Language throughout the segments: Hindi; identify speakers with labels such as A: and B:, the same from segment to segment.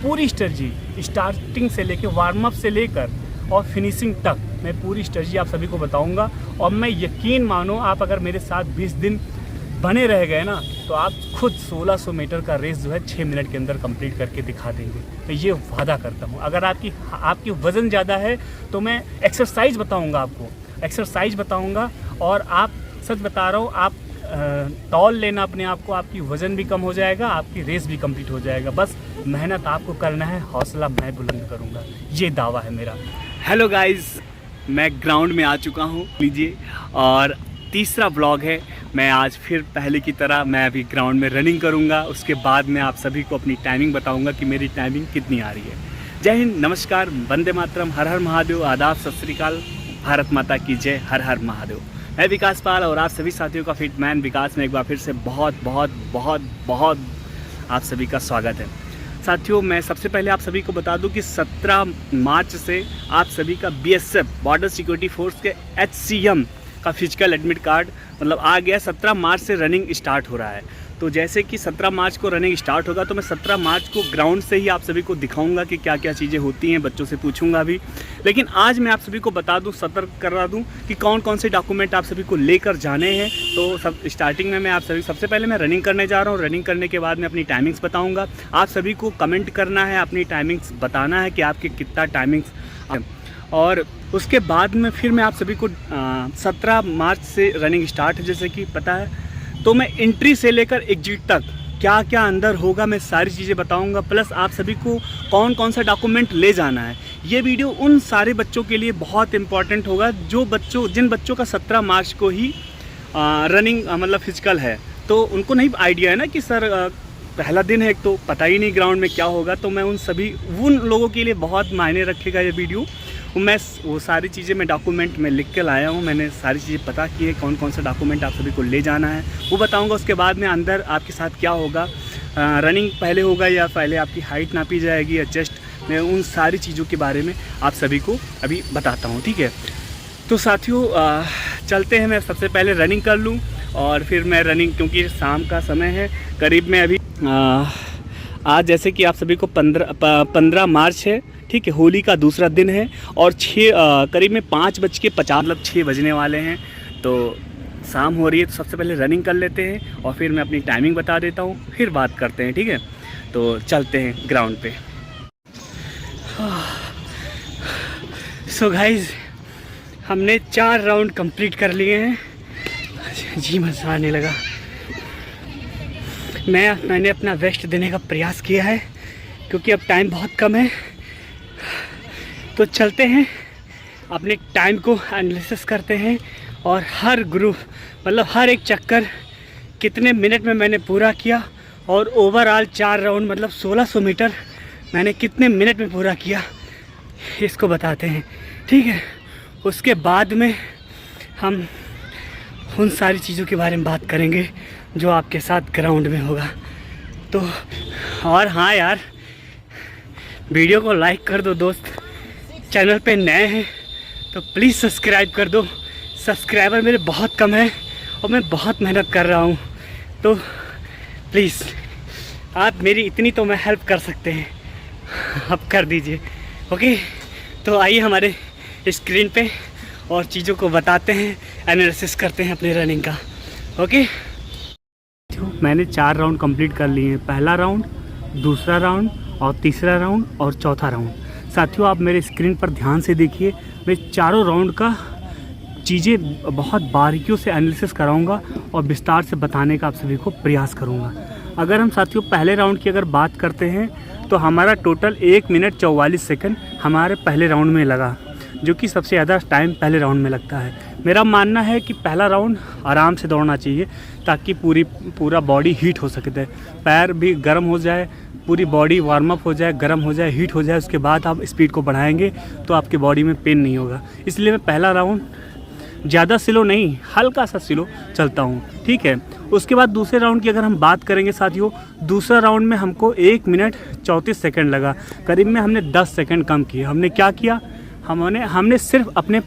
A: पूरी स्ट्रेटजी स्टार्टिंग से लेकर वार्म अप से लेकर और फिनिशिंग तक मैं पूरी स्ट्रेटजी आप सभी को बताऊंगा। और मैं यकीन मानो, आप अगर मेरे साथ 20 दिन बने रह गए ना, तो आप खुद 1600 मीटर का रेस जो है 6 मिनट के अंदर कंप्लीट करके दिखा देंगे। मैं ये वादा करता हूँ। अगर आपकी वज़न ज़्यादा है तो मैं एक्सरसाइज बताऊँगा, आपको एक्सरसाइज बताऊँगा। और आप, सच बता रहा हूँ, आप तौल लेना अपने आप को, आपकी वज़न भी कम हो जाएगा, आपकी रेस भी कंप्लीट हो जाएगा। बस मेहनत आपको करना है, हौसला मैं बुलंद करूँगा, ये दावा है मेरा। हेलो गाइस, मैं ग्राउंड में आ चुका हूँ लीजिए, और तीसरा व्लॉग है। मैं आज फिर पहले की तरह मैं अभी ग्राउंड में रनिंग करूँगा। उसके बाद मैं आप सभी को अपनी टाइमिंग बताऊँगा कि मेरी टाइमिंग कितनी आ रही है। जय हिंद, नमस्कार, वंदे मातरम, हर हर महादेव, आदाब, सत श्री अकाल, भारत माता की जय, हर हर महादेव। मैं विकास पाल और आप सभी साथियों का फिटमैन विकास में एक बार फिर से बहुत बहुत बहुत बहुत आप सभी का स्वागत है। साथियों, मैं सबसे पहले आप सभी को बता दूं कि 17 मार्च से आप सभी का BSF बॉर्डर सिक्योरिटी फोर्स के HCM का फिजिकल एडमिट कार्ड मतलब आ गया। 17 मार्च से रनिंग स्टार्ट हो रहा है। तो जैसे कि 17 मार्च को रनिंग स्टार्ट होगा, तो मैं 17 मार्च को ग्राउंड से ही आप सभी को दिखाऊंगा कि क्या क्या चीज़ें होती हैं, बच्चों से पूछूंगा भी। लेकिन आज मैं आप सभी को बता दूं, सतर्क करा दूं कि कौन कौन से डॉक्यूमेंट आप सभी को लेकर जाने हैं। तो सब स्टार्टिंग में मैं आप सभी, सबसे पहले मैं रनिंग करने जा रहा हूँ। रनिंग करने के बाद मैं अपनी टाइमिंग्स बताऊँगा। आप सभी को कमेंट करना है, अपनी टाइमिंग्स बताना है कि आपके कितना टाइमिंग्स, और उसके बाद में फिर मैं आप सभी को 17 मार्च से रनिंग स्टार्ट है, जैसे कि पता है। तो मैं एंट्री से लेकर एग्जिट तक क्या क्या अंदर होगा, मैं सारी चीज़ें बताऊंगा। प्लस आप सभी को कौन कौन सा डॉक्यूमेंट ले जाना है। ये वीडियो उन सारे बच्चों के लिए बहुत इंपॉर्टेंट होगा जिन बच्चों का 17 मार्च को ही रनिंग मतलब फिजिकल है। तो उनको नहीं आइडिया है ना कि सर पहला दिन है, एक तो पता ही नहीं ग्राउंड में क्या होगा। तो मैं उन लोगों के लिए बहुत मायने रखेगा ये वीडियो। मैं वो सारी चीज़ें मैं डॉक्यूमेंट में लिख के लाया हूँ। मैंने सारी चीज़ें पता की है, कौन कौन सा डॉक्यूमेंट आप सभी को ले जाना है वो बताऊँगा। उसके बाद में अंदर आपके साथ क्या होगा, रनिंग पहले होगा या पहले आपकी हाइट नापी जाएगी या चेस्ट, मैं उन सारी चीज़ों के बारे में आप सभी को अभी बताता हूँ, ठीक है। तो साथियों चलते हैं। मैं सबसे पहले रनिंग कर लूँ और फिर मैं रनिंग, क्योंकि शाम का समय है करीब में अभी आज जैसे कि आप सभी को 15 मार्च है, ठीक है, होली का दूसरा दिन है। और करीब में 5:50 मतलब 6 बजने वाले हैं। तो शाम हो रही है, तो सबसे पहले रनिंग कर लेते हैं और फिर मैं अपनी टाइमिंग बता देता हूँ, फिर बात करते हैं, ठीक है। तो चलते हैं ग्राउंड पे। सो गाइज, हमने 4 राउंड कंप्लीट कर लिए हैं। जी मज़ा आने लगा। मैंने अपना बेस्ट देने का प्रयास किया है, क्योंकि अब टाइम बहुत कम है। तो चलते हैं, अपने टाइम को एनालिसिस करते हैं और हर ग्रुप मतलब हर एक चक्कर कितने मिनट में मैंने पूरा किया, और ओवरऑल 4 राउंड मतलब 1600 मीटर मैंने कितने मिनट में पूरा किया, इसको बताते हैं, ठीक है। उसके बाद में हम उन सारी चीज़ों के बारे में बात करेंगे जो आपके साथ ग्राउंड में होगा। तो और हाँ यार, वीडियो को लाइक कर दो दोस्त। चैनल पे नए हैं तो प्लीज़ सब्सक्राइब कर दो। सब्सक्राइबर मेरे बहुत कम हैं और मैं बहुत मेहनत कर रहा हूँ। तो प्लीज़ आप मेरी इतनी तो मैं हेल्प कर सकते हैं, आप कर दीजिए, ओके। तो आइए हमारे स्क्रीन पे और चीज़ों को बताते हैं, एनालिसिस करते हैं अपने रनिंग का, ओके। मैंने 4 राउंड कंप्लीट कर लिए हैं। पहला राउंड, दूसरा राउंड और तीसरा राउंड और चौथा राउंड। साथियों, आप मेरे स्क्रीन पर ध्यान से देखिए। मैं चारों राउंड का चीज़ें बहुत बारीकियों से एनालिसिस कराऊंगा और विस्तार से बताने का आप सभी को प्रयास करूंगा। अगर हम साथियों पहले राउंड की अगर बात करते हैं, तो हमारा टोटल 1 मिनट 44 सेकंड हमारे पहले राउंड में लगा, जो कि सबसे ज़्यादा टाइम पहले राउंड में लगता है। मेरा मानना है कि पहला राउंड आराम से दौड़ना चाहिए, ताकि पूरा बॉडी हीट हो सके, पैर भी गर्म हो जाए, पूरी बॉडी वार्म अप हो जाए, गर्म हो जाए, हीट हो जाए। उसके बाद आप स्पीड को बढ़ाएंगे तो आपकी बॉडी में पेन नहीं होगा। इसलिए मैं पहला राउंड ज़्यादा स्लो नहीं, हल्का सा स्लो चलता हूँ, ठीक है। उसके बाद दूसरे राउंड की अगर हम बात करेंगे साथियों, दूसरा राउंड में हमको 1 मिनट 34 सेकंड लगा। करीब में हमने 10 सेकंड कम किए। हमने क्या किया, हमने सिर्फ अपने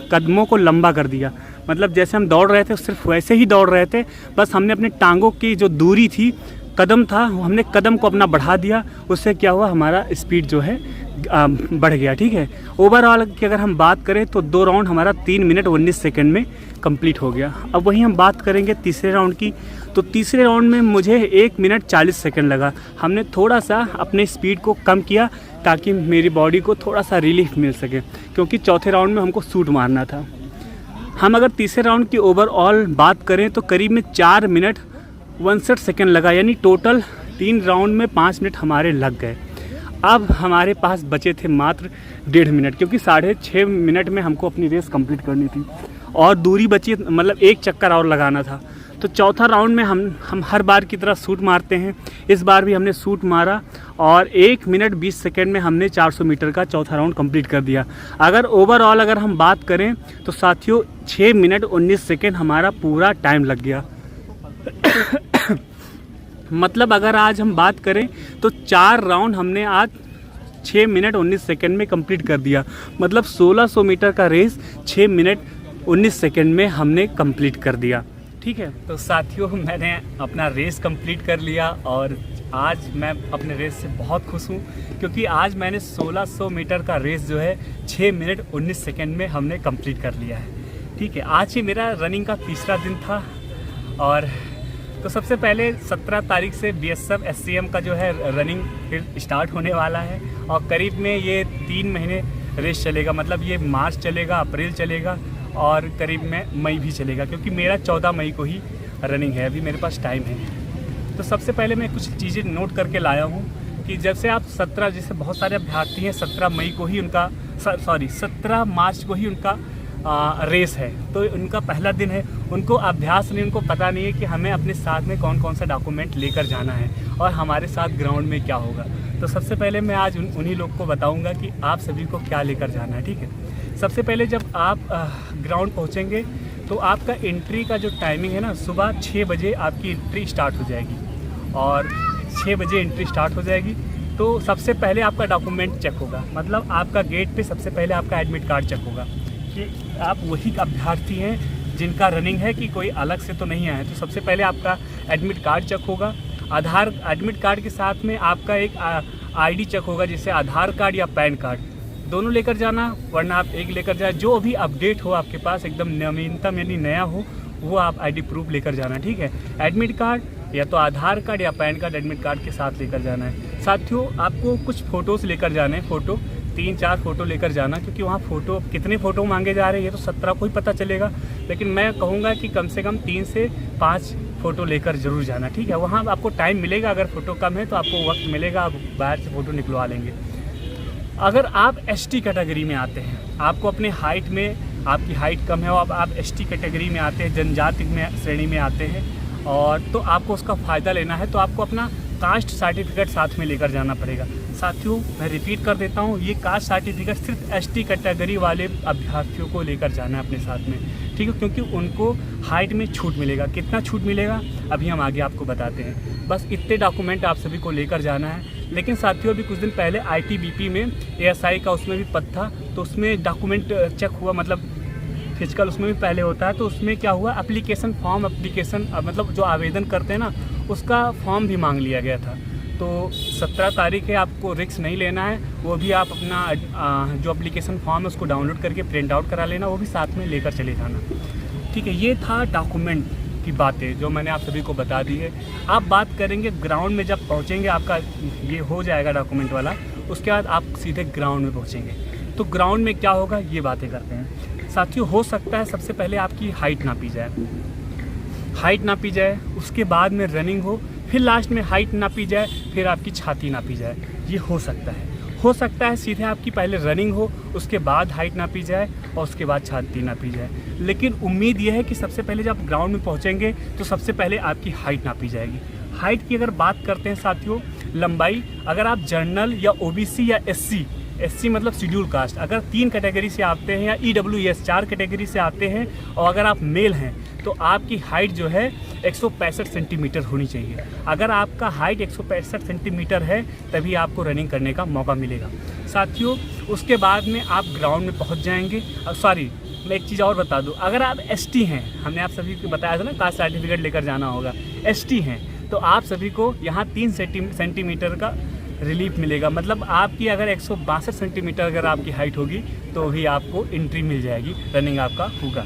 A: कदमों को लंबा कर दिया। मतलब जैसे हम दौड़ रहे थे सिर्फ वैसे ही दौड़ रहे थे, बस हमने अपने टांगों की जो दूरी थी कदम था वो हमने कदम को अपना बढ़ा दिया, उससे क्या हुआ हमारा स्पीड जो है बढ़ गया। ठीक है, ओवरऑल की अगर हम बात करें तो 2 राउंड हमारा 3 मिनट 19 सेकंड में कंप्लीट हो गया। अब वहीं हम बात करेंगे तीसरे राउंड की, तो तीसरे राउंड में मुझे 1 मिनट 40 सेकंड लगा। हमने थोड़ा सा अपने स्पीड को कम किया ताकि मेरी बॉडी को थोड़ा सा रिलीफ मिल सके, क्योंकि चौथे राउंड में हमको शूट मारना था। हम अगर तीसरे राउंड की ओवरऑल बात करें तो करीब में 4 मिनट 59 सेकंड लगा, यानी टोटल 3 राउंड में 5 मिनट हमारे लग गए। अब हमारे पास बचे थे मात्र 1.5 मिनट, क्योंकि 6.5 मिनट में हमको अपनी रेस कंप्लीट करनी थी और दूरी बची, मतलब 1 चक्कर और लगाना था। तो चौथा राउंड में हम हर बार की तरह शूट मारते हैं, इस बार भी हमने शूट मारा और 1 मिनट 20 सेकंड में हमने 400 मीटर का चौथा राउंड कंप्लीट कर दिया। अगर ओवरऑल अगर हम बात करें तो साथियों 6 मिनट 19 सेकंड हमारा पूरा टाइम लग गया। मतलब अगर आज हम बात करें तो 4 राउंड हमने आज 6 मिनट 19 सेकंड में कंप्लीट कर दिया। मतलब 1600 मीटर का रेस 6 मिनट 19 सेकंड में हमने कंप्लीट कर दिया। ठीक है, तो साथियों मैंने अपना रेस कंप्लीट कर लिया और आज मैं अपने रेस से बहुत खुश हूँ, क्योंकि आज मैंने 1600 मीटर का रेस जो है 6 मिनट 19 सेकंड में हमने कंप्लीट कर लिया है। ठीक है, आज ही मेरा रनिंग का तीसरा दिन था और तो सबसे पहले 17 तारीख से BSF SCM का जो है रनिंग फिर स्टार्ट होने वाला है और करीब में ये 3 महीने रेस चलेगा। मतलब ये मार्च चलेगा, अप्रैल चलेगा और करीब में मई भी चलेगा, क्योंकि मेरा 14 मई को ही रनिंग है, अभी मेरे पास टाइम है। तो सबसे पहले मैं कुछ चीज़ें नोट करके लाया हूँ कि जब से आप 17, जैसे बहुत सारे अभ्यर्थी हैं 17 मई को ही उनका 17 मार्च को ही उनका रेस है, तो उनका पहला दिन है, उनको अभ्यास नहीं, उनको पता नहीं है कि हमें अपने साथ में कौन कौन सा डॉक्यूमेंट लेकर जाना है और हमारे साथ ग्राउंड में क्या होगा। तो सबसे पहले मैं आज उन्हीं लोग को बताऊंगा कि आप सभी को क्या लेकर जाना है। ठीक है, सबसे पहले जब आप ग्राउंड पहुंचेंगे तो आपका एंट्री का जो टाइमिंग है ना, सुबह 6 बजे आपकी एंट्री स्टार्ट हो जाएगी और 6 बजे एंट्री स्टार्ट हो जाएगी। तो सबसे पहले आपका डॉक्यूमेंट चेक होगा, मतलब आपका गेट पे सबसे पहले आपका एडमिट कार्ड चेक होगा कि आप वही अभ्यर्थी हैं जिनका रनिंग है कि कोई अलग से तो नहीं आए। तो सबसे पहले आपका एडमिट कार्ड चेक होगा। एडमिट कार्ड के साथ में आपका एक ID चेक होगा, जैसे आधार कार्ड या पैन कार्ड, दोनों लेकर जाना, वरना आप एक लेकर जाए। जो भी अपडेट हो आपके पास एकदम नवीनतम यानी नया हो, वो आप ID प्रूफ लेकर जाना। ठीक है, एडमिट कार्ड या तो आधार कार्ड या पैन कार्ड एडमिट कार्ड के साथ लेकर जाना है। साथियों आपको कुछ फ़ोटोज़ लेकर जाने हैं, फ़ोटो 3-4 फ़ोटो लेकर जाना, क्योंकि वहाँ फ़ोटो कितने फ़ोटो मांगे जा रहे हैं ये तो 17 को ही पता चलेगा, लेकिन मैं कहूँगा कि कम से कम 3 से 5 फ़ोटो लेकर ज़रूर जाना। ठीक है, वहाँ आपको टाइम मिलेगा, अगर फ़ोटो कम है तो आपको वक्त मिलेगा, आप बाहर से फ़ोटो निकलवा लेंगे। अगर आप ST कैटेगरी में आते हैं, आपको अपने हाइट में, आपकी हाइट कम है और आप ST कैटेगरी में आते हैं, जनजाति में श्रेणी में आते हैं, और तो आपको उसका फ़ायदा लेना है तो आपको अपना कास्ट सर्टिफिकेट साथ में लेकर जाना पड़ेगा। साथियों मैं रिपीट कर देता हूँ, ये कास्ट सर्टिफिकेट सिर्फ ST कैटेगरी वाले अभ्यर्थियों को लेकर जाना है अपने साथ में। ठीक है, क्योंकि उनको हाइट में छूट मिलेगा। कितना छूट मिलेगा अभी हम आगे आपको बताते हैं। बस इतने डॉक्यूमेंट आप सभी को लेकर जाना है। लेकिन साथियों अभी कुछ दिन पहले ITBP में ASI का उसमें भी पद था, तो उसमें डॉक्यूमेंट चेक हुआ, मतलब फिजिकल उसमें भी पहले होता है, तो उसमें क्या हुआ, एप्लीकेशन फॉर्म, मतलब जो आवेदन करते हैं ना, उसका फॉर्म भी मांग लिया गया था। तो 17 तारीख है, आपको रिस्क नहीं लेना है, वो भी आप अपना जो एप्लीकेशन फॉर्म है उसको डाउनलोड करके प्रिंट आउट करा लेना, वो भी साथ में लेकर चले जाना। ठीक है, ये था डॉक्यूमेंट की बातें जो मैंने आप सभी को बता दी है। आप बात करेंगे ग्राउंड में, जब पहुंचेंगे आपका ये हो जाएगा डॉक्यूमेंट वाला, उसके बाद आप सीधे ग्राउंड में पहुंचेंगे। तो ग्राउंड में क्या होगा ये बातें करते हैं। साथियों हो सकता है सबसे पहले आपकी हाइट नापी जाए, उसके बाद में रनिंग हो, फिर लास्ट में हाइट नापी जाए, फिर आपकी छाती नापी जाए। ये हो सकता है सीधे आपकी पहले रनिंग हो, उसके बाद हाइट नापी जाए और उसके बाद छाती नापी जाए। लेकिन उम्मीद यह है कि सबसे पहले जब आप ग्राउंड में पहुंचेंगे तो सबसे पहले आपकी हाइट नापी जाएगी। हाइट की अगर बात करते हैं साथियों, लंबाई, अगर आप जनरल या OBC या SC मतलब शेड्यूल कास्ट, अगर 3 कैटेगरी से आते हैं, या EWS 4 कैटेगरी से आते हैं, और अगर आप मेल हैं तो आपकी हाइट जो है 165 सेंटीमीटर होनी चाहिए। अगर आपका हाइट 165 सेंटीमीटर है तभी आपको रनिंग करने का मौका मिलेगा। साथियों उसके बाद में आप ग्राउंड में पहुंच जाएंगे। मैं एक चीज़ और बता दूं, अगर आप ST हैं, हमने आप सभी को बताया था ना कास्ट सर्टिफिकेट लेकर जाना होगा, ST हैं तो आप सभी को यहाँ 3 सेंटीमीटर का रिलीफ मिलेगा। मतलब आपकी अगर 162 सेंटीमीटर अगर आपकी हाइट होगी तो भी आपको एंट्री मिल जाएगी, रनिंग आपका होगा।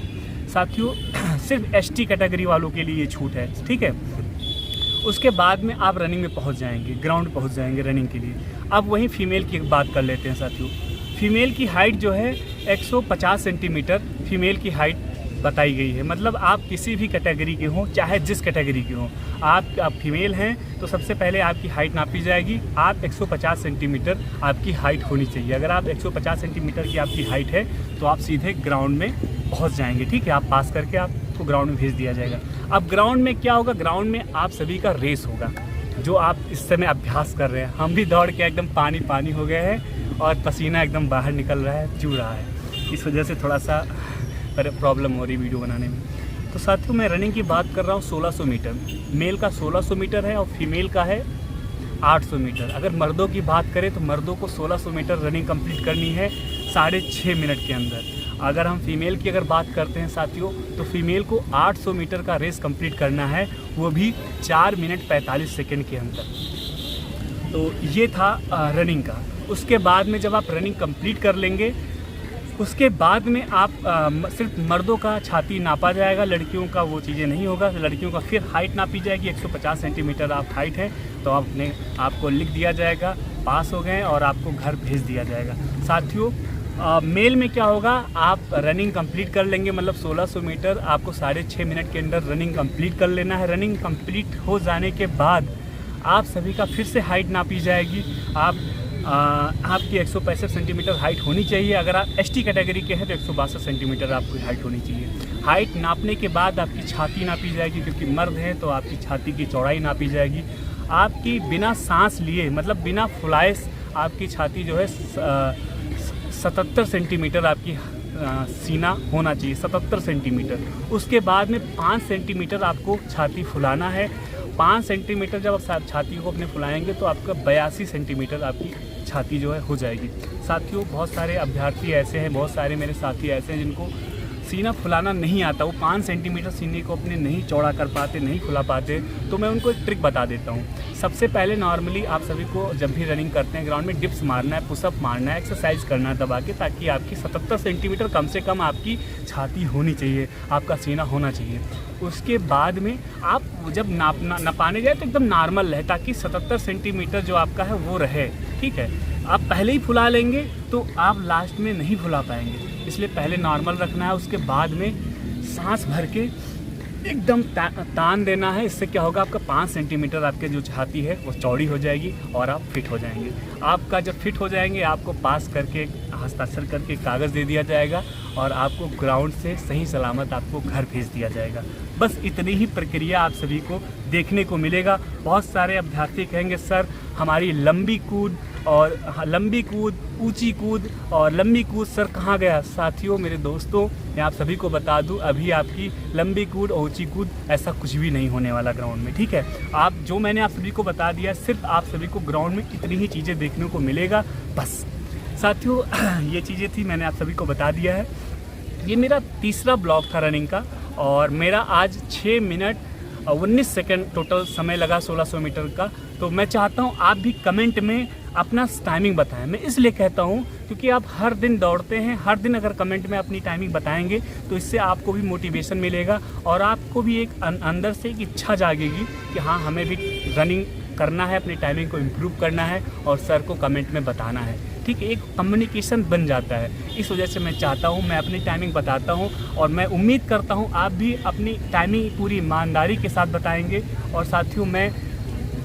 A: साथियों सिर्फ ST कैटेगरी वालों के लिए ये छूट है, ठीक है। उसके बाद में आप रनिंग में पहुंच जाएंगे, ग्राउंड पहुंच जाएंगे रनिंग के लिए। अब वहीं फीमेल की बात कर लेते हैं साथियों। फीमेल की हाइट जो है 150 सेंटीमीटर फीमेल की हाइट बताई गई है। मतलब आप किसी भी कैटेगरी के हों, चाहे जिस कैटेगरी के हों, आप फीमेल हैं तो सबसे पहले आपकी हाइट नापी जाएगी। आप 150 सेंटीमीटर आपकी हाइट होनी चाहिए। अगर आप 150 सेंटीमीटर की आपकी हाइट है तो आप सीधे ग्राउंड में पहुंच जाएंगे, ठीक है। आप पास करके आपको ग्राउंड में भेज दिया जाएगा। अब ग्राउंड में क्या होगा, ग्राउंड में आप सभी का रेस होगा, जो आप इस समय अभ्यास कर रहे हैं। हम भी दौड़ के एकदम पानी हो गए हैं और पसीना एकदम बाहर निकल रहा है, चू रहा है। इस वजह से थोड़ा सा प्रॉब्लम हो रही वीडियो बनाने में। तो साथियों मैं रनिंग की बात कर रहा हूँ 1600 मीटर। मेल का 1600 मीटर है और फीमेल का है 800 मीटर। अगर मर्दों की बात करें तो मर्दों को 1600 मीटर रनिंग कंप्लीट करनी है 6.5 मिनट के अंदर। अगर हम फीमेल की अगर बात करते हैं साथियों तो फीमेल को 800 मीटर का रेस कंप्लीट करना है, वो भी 4 मिनट 45 सेकंड के अंदर। तो ये था रनिंग का। उसके बाद में जब आप रनिंग कंप्लीट कर लेंगे उसके बाद में आप सिर्फ मर्दों का छाती नापा जाएगा, लड़कियों का वो चीज़ें नहीं होगा। लड़कियों का फिर हाइट नापी जाएगी। 150 सेंटीमीटर आप हाइट है तो आपको लिख दिया जाएगा पास हो गए और आपको घर भेज दिया जाएगा। साथियों मेल में क्या होगा, आप रनिंग कंप्लीट कर लेंगे, मतलब 1600 मीटर आपको 6.5 मिनट के अंदर रनिंग कंप्लीट कर लेना है। रनिंग कंप्लीट हो जाने के बाद आप सभी का फिर से हाइट नापी जाएगी। आपकी 165 सेंटीमीटर हाइट होनी चाहिए। अगर आप ST कैटेगरी के हैं तो 162 सेंटीमीटर आपकी हाइट होनी चाहिए। हाइट नापने के बाद आपकी छाती नापी जाएगी, क्योंकि मर्द हैं तो आपकी छाती की चौड़ाई नापी जाएगी। आपकी बिना सांस लिए, मतलब बिना फुलाए, आपकी छाती जो है 77 सेंटीमीटर आपकी सीना होना चाहिए, 77 सेंटीमीटर। उसके बाद में 5 सेंटीमीटर आपको छाती फुलाना है। 5 सेंटीमीटर जब आप छाती को अपने फुलाएंगे तो आपका 82 सेंटीमीटर आपकी छाती जो है हो जाएगी। साथियों बहुत सारे अभ्यर्थी ऐसे हैं, बहुत सारे मेरे साथी ऐसे हैं जिनको सीना फुलाना नहीं आता, वो 5 सेंटीमीटर सीने को अपने नहीं चौड़ा कर पाते, नहीं फुला पाते। तो मैं उनको एक ट्रिक बता देता हूँ। सबसे पहले नॉर्मली आप सभी को जब भी रनिंग करते हैं ग्राउंड में डिप्स मारना है, पुशअप मारना है, एक्सरसाइज करना है दबा के, ताकि आपकी 77 सेंटीमीटर कम से कम आपकी छाती होनी चाहिए, आपका सीना होना चाहिए। उसके बाद में आप जब नपाने जाए तो एकदम नॉर्मल रहे, ताकि 77 सेंटीमीटर जो आपका है वो रहे, ठीक है। आप पहले ही फुला लेंगे तो आप लास्ट में नहीं फुला पाएंगे, इसलिए पहले नॉर्मल रखना है। उसके बाद में सांस भर के एकदम तान देना है। इससे क्या होगा, आपका 5 सेंटीमीटर आपके जो छाती है वो चौड़ी हो जाएगी और आप फिट हो जाएंगे। आपका जब फिट हो जाएंगे आपको पास करके हस्ताक्षर करके कागज़ दे दिया जाएगा और आपको ग्राउंड से सही सलामत आपको घर भेज दिया जाएगा। बस इतनी ही प्रक्रिया आप सभी को देखने को मिलेगा। बहुत सारे अभ्यर्थी कहेंगे सर हमारी लंबी कूद, ऊंची कूद और लंबी कूद सर कहाँ गया। साथियों मेरे दोस्तों मैं आप सभी को बता दूं, अभी आपकी लंबी कूद और ऊंची कूद ऐसा कुछ भी नहीं होने वाला ग्राउंड में, ठीक है। आप जो मैंने आप सभी को बता दिया, सिर्फ आप सभी को ग्राउंड में इतनी ही चीज़ें देखने को मिलेगा बस। साथियों ये चीज़ें थी, मैंने आप सभी को बता दिया है। ये मेरा तीसरा ब्लॉग था रनिंग का और मेरा आज 6 मिनट 19 सेकंड टोटल समय लगा 1600 मीटर का। तो मैं चाहता हूँ आप भी कमेंट में अपना टाइमिंग बताएं। मैं इसलिए कहता हूँ क्योंकि आप हर दिन दौड़ते हैं, हर दिन अगर कमेंट में अपनी टाइमिंग बताएंगे तो इससे आपको भी मोटिवेशन मिलेगा और आपको भी एक अंदर से एक इच्छा जागेगी कि हाँ हमें भी रनिंग करना है, अपनी टाइमिंग को इम्प्रूव करना है और सर को कमेंट में बताना है, ठीक है। एक कम्युनिकेशन बन जाता है। इस वजह से मैं चाहता हूँ मैं अपनी टाइमिंग बताता हूँ और मैं उम्मीद करता हूँ आप भी अपनी टाइमिंग पूरी ईमानदारी के साथ बताएंगे। और साथियों मैं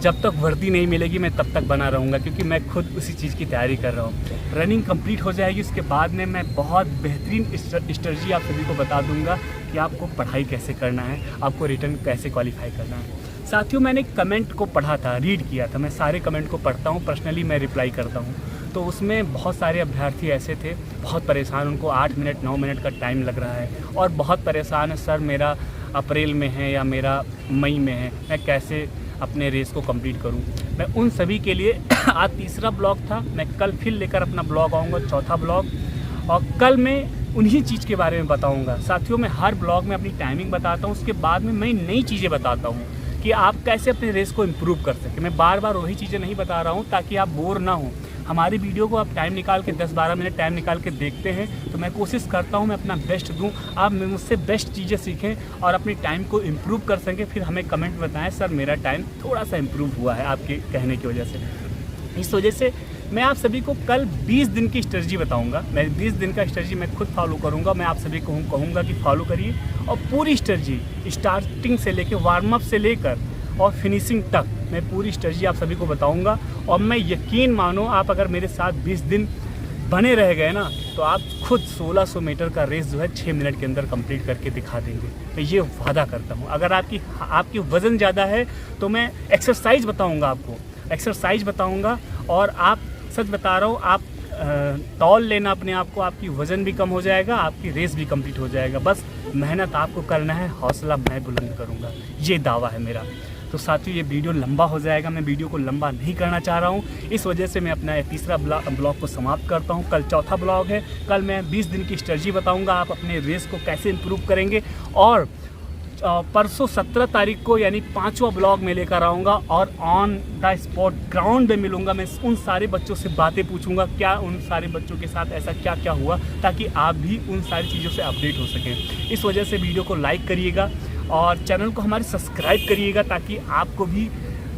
A: जब तक वर्दी नहीं मिलेगी मैं तब तक बना रहूँगा, क्योंकि मैं खुद उसी चीज़ की तैयारी कर रहा हूँ। रनिंग कंप्लीट हो जाएगी उसके बाद में मैं बहुत बेहतरीन स्ट्रेटजी आप सभी को बता दूँगा कि आपको पढ़ाई कैसे करना है, आपको रिटर्न कैसे क्वालिफाई करना है। साथियों मैंने कमेंट को पढ़ा था, रीड किया था, मैं सारे कमेंट को पढ़ता हूँ, पर्सनली मैं रिप्लाई करता हूँ। तो उसमें बहुत सारे अभ्यर्थी ऐसे थे बहुत परेशान, उनको 8 मिनट 9 मिनट का टाइम लग रहा है और बहुत परेशान है सर मेरा अप्रैल में है या मेरा मई में है, मैं कैसे अपने रेस को कंप्लीट करूं। मैं उन सभी के लिए आज तीसरा ब्लॉग था, मैं कल फिर लेकर अपना ब्लॉग आऊँगा, चौथा ब्लॉग, और कल मैं उन्हीं चीज़ के बारे में बताऊँगा। साथियों मैं हर ब्लॉग में अपनी टाइमिंग बताता हूँ, उसके बाद में मैं नई चीज़ें बताता हूँ कि आप कैसे अपने रेस को इम्प्रूव कर सकें। मैं बार बार वही चीज़ें नहीं बता रहा हूँ ताकि आप बोर ना हो। हमारी वीडियो को आप टाइम निकाल के 10-12 मिनट टाइम निकाल के देखते हैं तो मैं कोशिश करता हूँ मैं अपना बेस्ट दूँ, आप मुझसे बेस्ट चीज़ें सीखें और अपनी टाइम को इम्प्रूव कर सकें। फिर हमें कमेंट बताएं सर मेरा टाइम थोड़ा सा इम्प्रूव हुआ है आपके कहने की वजह से। इस वजह से मैं आप सभी को कल 20 दिन की स्ट्रेटजी बताऊंगा। मैं 20 दिन का स्ट्रेटजी मैं खुद फॉलो करूंगा। मैं आप सभी को कहूँगा कि फॉलो करिए और पूरी स्ट्रेटजी स्टार्टिंग से लेकर वार्म अप से लेकर और फिनिशिंग तक मैं पूरी स्ट्रेटजी आप सभी को बताऊंगा। और मैं यकीन मानो आप अगर मेरे साथ 20 दिन बने रह गए ना तो आप खुद 1600 मीटर का रेस जो है 6 मिनट के अंदर कंप्लीट करके दिखा देंगे। मैं ये वादा करता हूँ। अगर आपकी वज़न ज़्यादा है तो मैं एक्सरसाइज बताऊँगा, आपको एक्सरसाइज बताऊँगा। और आप सच बता रहा हूँ, आप तौल लेना अपने आप को, आपकी वज़न भी कम हो जाएगा, आपकी रेस भी कंप्लीट हो जाएगा। बस मेहनत आपको करना है, हौसला मैं बुलंद करूँगा, ये दावा है मेरा। तो साथियों ये वीडियो लंबा हो जाएगा, मैं वीडियो को लंबा नहीं करना चाह रहा हूँ। इस वजह से मैं अपना तीसरा ब्लॉग को समाप्त करता हूँ। कल चौथा ब्लॉग है। कल मैं 20 दिन की स्ट्रेटजी बताऊँगा, आप अपने रेस को कैसे इम्प्रूव करेंगे। और परसों 17 तारीख को यानी 5वां ब्लॉग में लेकर आऊँगा और ऑन द स्पॉट ग्राउंड में मिलूँगा। मैं उन सारे बच्चों से बातें पूछूंगा, क्या उन सारे बच्चों के साथ ऐसा क्या क्या हुआ, ताकि आप भी उन सारी चीज़ों से अपडेट हो सकें। इस वजह से वीडियो को लाइक करिएगा और चैनल को हमारे सब्सक्राइब करिएगा, ताकि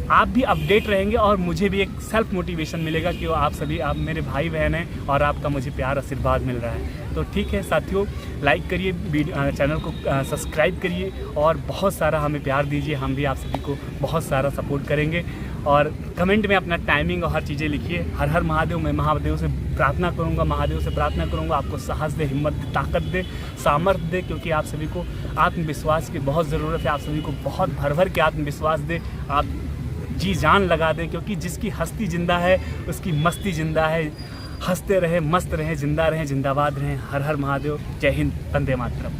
A: आप भी अपडेट रहेंगे और मुझे भी एक सेल्फ मोटिवेशन मिलेगा कि आप मेरे भाई बहन हैं और आपका मुझे प्यार आशीर्वाद मिल रहा है। तो ठीक है साथियों, लाइक करिए, चैनल को सब्सक्राइब करिए और बहुत सारा हमें प्यार दीजिए। हम भी आप सभी को बहुत सारा सपोर्ट करेंगे। और कमेंट में अपना टाइमिंग और हर चीज़ें लिखिए। हर हर महादेव। मैं महादेव से प्रार्थना करूंगा, महादेव से प्रार्थना करूंगा आपको साहस दे, हिम्मत दे, ताकत दे, सामर्थ्य दे, क्योंकि आप सभी को आत्मविश्वास की बहुत ज़रूरत है। आप सभी को बहुत भर भर के आत्मविश्वास दे, आप जी जान लगा दें, क्योंकि जिसकी हस्ती जिंदा है उसकी मस्ती जिंदा है। हंसते रहे, मस्त रहे, जिंदा रहें, जिंदाबाद रहें। हर हर महादेव। जय हिंद, वंदे मातरम।